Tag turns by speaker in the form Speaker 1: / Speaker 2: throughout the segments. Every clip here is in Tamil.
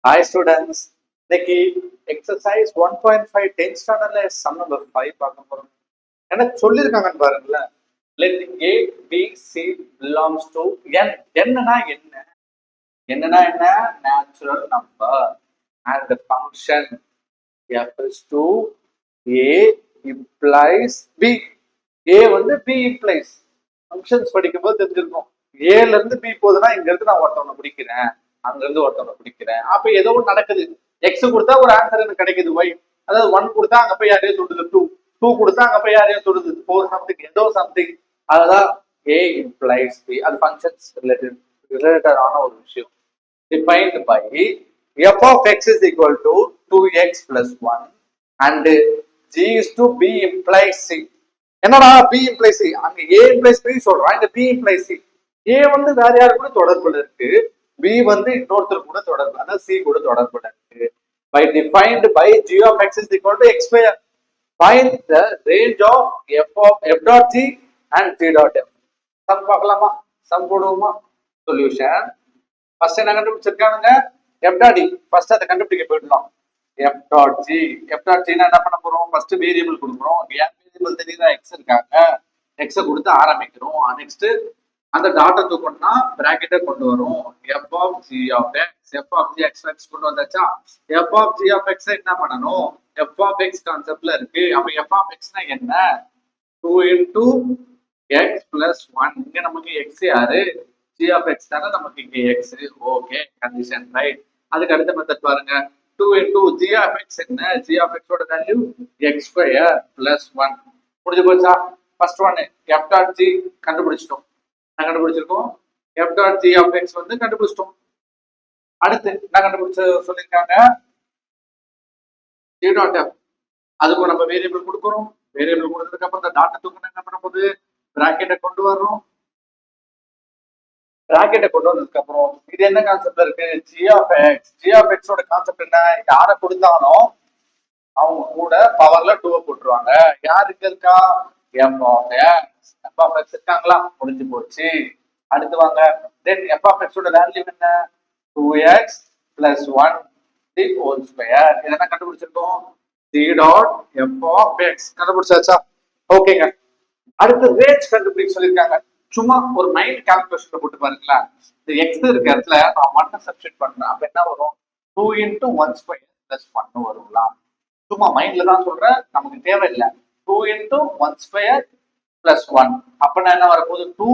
Speaker 1: Hi students, இன்னைக்கு எக்ஸசைஸ் 1.5 10th ஸ்டாண்டர்ட்ல சம் நம்பர் 5 பார்க்க போறோம். என்ன சொல்லிருக்காங்கன்னு பாருங்களேன். Let A, B, C belongs to N. என்னன்னா என்ன? என்னன்னா என்ன? Natural number and the function F is to A implies B. A வந்து B implies. ஃபங்க்ஷன்ஸ் படிக்கும்போது தெரிஞ்சிருக்கும். ஏல இருந்து B போகுதுன்னா இங்க இருந்து நான் ஒருத்தவனை பிடிக்கிறேன், அங்க இருந்து ஒருத்தவனை பிடிக்கிறேன். அப்ப ஏதோ ஒன்று நடக்குது. எக்ஸ் கொடுத்தா ஒரு ஆன்சர் எனக்கு கிடைக்குது ஒய். அதாவது 1 கொடுத்தா அங்க போய் யாரையும் தொடுது 2 கொடுத்தா அங்க போய் யாரையும் தொடுது 4 சம்திங் ஏதோ சம்திங். அதுதான் A implies B. அது ஃபங்க்ஷன்ஸ் ரிலேட்டடான ஒரு விஷயம். Defined by f of x is equal to 2x plus 1 and g is to B implies C. என்னடா B implies C, அங்க A implies B சொல்றான், இந்த B implies C. A வந்து வேற யாரு கூட தொடர்புல இருக்கு, B வந்து இன்னொருத்தர் கூட தொடர்பு, அதாவது C கூட தொடர்புல இருக்கு. By defined by g of x is equal to x square. Find the range of f dot g and g dot f. Sum பார்க்கலாமா? சம் போடுவோமா? சொல்யூஷன் ஃபர்ஸ்ட் என்ன கண்டுபிடிச்சிருக்கானுங்க? f dot d. ஃபர்ஸ்ட் அதை கண்டுபிடிக்க போயிடலாம். f dot g. f dot g என்ன பண்ண போறோம்? ஃபர்ஸ்ட் வேரியபிள் கொடுக்குறோம். வேரியபிள் தெரியுதா? x இருக்காங்க, x கொடுத்து ஆரம்பிக்கிறோம். நெக்ஸ்ட் அந்த டாட்டை தூக்கணும்னா பிராக்கெட்டை கொண்டு வரும். f of g of x, f of g x கொண்டு வந்தாச்சா? f of g of x என்ன பண்ணணும்? f of x கான்செப்ட்ல இருக்கு. அப்ப f of x னா என்ன? 2 into x plus 1. இங்க நமக்கு x யாரு? g of x தானே நமக்கு இங்க x. Okay, condition right. அதுக்கு அடுத்த மெத்தட் பாருங்க. 2 into g of x என்ன? g of x ஓட வேல்யூ x square plus 1. முடிஞ்சு போச்சா? First one f dot g கண்டுபிடிச்சிட்டோம். கண்டுபிடிச்சிருக்கோம். f dot g of x வந்து கண்டுபிடிச்சிட்டோம். அடுத்து என்ன கண்டுபிடிச்சு சொல்லிருக்காங்க? g dot f. அதுக்கு நம்ம வேரியபிள் கொடுக்குறோம். வேரியபிள் கொடுத்ததுக்கு அப்புறம் இந்த டாட்டை தூக்கணும். என்ன பண்ண போகுது? பிராக்கெட்டை கொண்டு வர்றோம். பிராக்கெட்டை கொண்டு வந்ததுக்கு அப்புறம் இது என்ன கான்செப்ட்ல இருக்கு? g of x. g of x ஓட கான்செப்ட் என்ன? யாரை கொடுத்தாலும் அவங்க கூட பவர்ல 2 போட்டுருவாங்க. யாருக்கு இருக்கா? f of x. f of x இருக்காங்களா? முடிஞ்சு போச்சு. அடுத்து வாங்க. தென் f of x ஓட வேல்யூ என்ன? 2x plus 1 the whole square. என்ன கண்டுபிடிச்சிருக்கோம்? c dot f of x கண்டுபிடிச்சாச்சா? ஓகேங்க. அடுத்து ரேஞ்ச் கண்டுபிடிக்க சொல்லிருக்காங்க. சும்மா ஒரு மைண்ட் கால்குலேஷன்ல போட்டு பாருங்களா. இந்த x இருக்க இடத்துல நான் 1 சப்ஸ்டிட் பண்றேன். அப்ப என்ன வரும்? 2 into 1 square plus 1 வருங்களா? சும்மா மைண்ட்ல தான் சொல்றேன், நமக்கு தேவையில்லை. 2 into 1 square plus 1. அப்ப என்ன வரப்போகுது? 2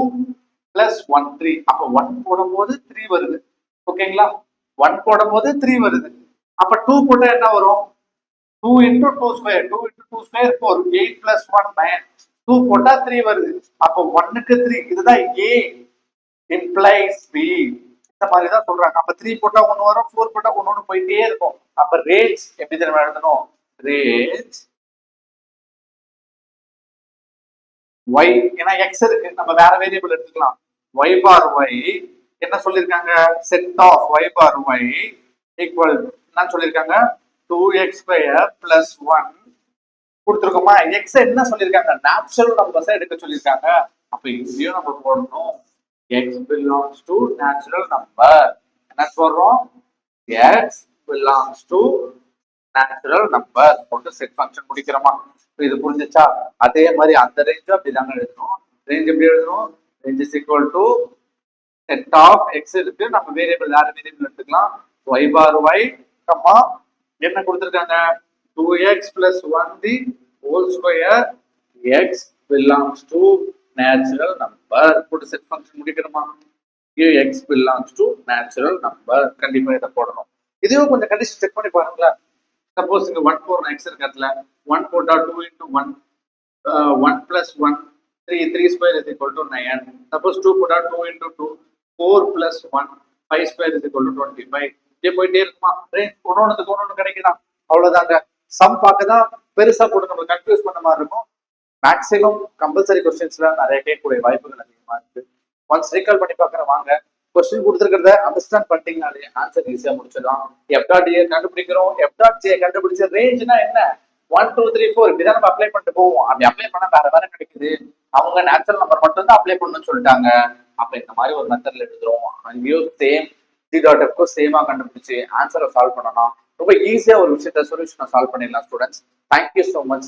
Speaker 1: plus 1 3. அப்ப 1 போடும்போது 3 வருது. ஓகேங்களா? 1 போடும்போது 3 வருது. அப்ப 2 போட்டா என்ன வரும்? 2 into 2 square. 2 into 2 square 4. 8 plus 1 9. 2 போட்டா 3 வருது. அப்ப 1க்கு 3. இதுதான் A implies B. இந்த மாதிரி தான் சொல்றாங்க. அப்ப 3 போட்டா 1 வரும், 4 போட்டா 1 போயிட்டே இருக்கும். அப்ப ரேஞ்ச் எப்படி தெரியுமா எழுதணும்? Range y. ஏன்னா x இருக்கு, நம்ம வேற வேரியபிள் எடுத்துக்கலாம். y bar y என்ன சொல்லிருக்காங்க? Set of y bar y equal என்ன சொல்லிருக்காங்க? 2x square plus 1 கொடுத்துருக்கோமா? x என்ன சொல்லிருக்காங்க? நேச்சுரல் நம்பர்ஸ் எடுக்க சொல்லிருக்காங்க. அப்ப இங்கேயும் நம்ம போடணும் x belongs to natural number. என்ன சொல்றோம்? x belongs to natural number போட்டு செட் ஃபங்க்ஷன் முடிக்கிறோமா? இது புரிஞ்சுச்சா? அதே மாதிரி அந்த ரேஞ்சும் அப்படிதாங்க எழுதணும். ரேஞ்ச் எப்படி எழுதணும்? Range is equal to set of x இருக்கு, நம்ம வேரியபிள் வேற வேரியபிள் எடுத்துக்கலாம். y bar y கம்மா என்ன கொடுத்துருக்காங்க? 2x plus 1 the whole square. x belongs to natural number போட்டு செட் ஃபங்க்ஷன் முடிக்கிறோமா? x belongs to natural number. கண்டிப்பா இதை போடணும். இதுவும் கொஞ்சம் கண்டிஷன் செக் பண்ணி பாருங்களா. சப்போஸ் இங்க 1 போடுறோம், x இருக்கிறதுல 1 போட்டா 2 into 1 1 plus 1 3 square is equal to 9. Suppose 2 போட்டா 2 into 2 4 plus 1 5 square is equal to 25. இதே போயிட்டே இருக்குமா? ஒன்னொன்னுக்கு ஒன்னொன்னு கிடைக்குதா? அவ்வளவுதாங்க. சம் பார்க்கதான் பெருசா போட்டு நம்ம கன்ஃபியூஸ் பண்ண மாதிரி இருக்கும். மேக்ஸிமம் கம்பல்சரி கொஸ்டின்ஸ்ல நிறைய கேட்கக்கூடிய வாய்ப்புகள் அதிகமா இருக்கு. ஒன்ஸ் ரீகால் பண்ணி பார்க்குறேன் வாங்க. கொஸ்டின் கொடுத்துருக்கிறத அண்டர்ஸ்டாண்ட் பண்ணிட்டீங்கனாலே ஆன்சர் ஈஸியா முடிச்சிடலாம். எஃப் டாட் ஏ கண்டுபிடிக்கிறோம். எஃப் டாட் ஜே கண்டுபிடிச்ச ரேஞ்ச்னா என்ன? 1 2 3 4 இப்படிதான் நம்ம அப்ளை பண்ணிட்டு போவோம். அப்படி அப்ளை பண்ணா வேற வேற கிடைக்குது. அவங்க நேச்சுரல் நம்பர் மட்டும் தான் அப்ளை பண்ணணும்னு சொல்லிட்டாங்க. அப்ப இந்த மாதிரி ஒரு மெத்தட்ல எடுத்துரும். அங்கேயும் சேம் ஜி டாட் எஃப்க்கும் சேமா கண்டுபிடிச்சு ஆன்சரை சால்வ் பண்ணணும். ரொம்ப ஈஸியா ஒரு விஷயத்த சொல்யூஷனை சால்வ் பண்ணிடலாம் ஸ்டூடெண்ட்ஸ். Thank you so much.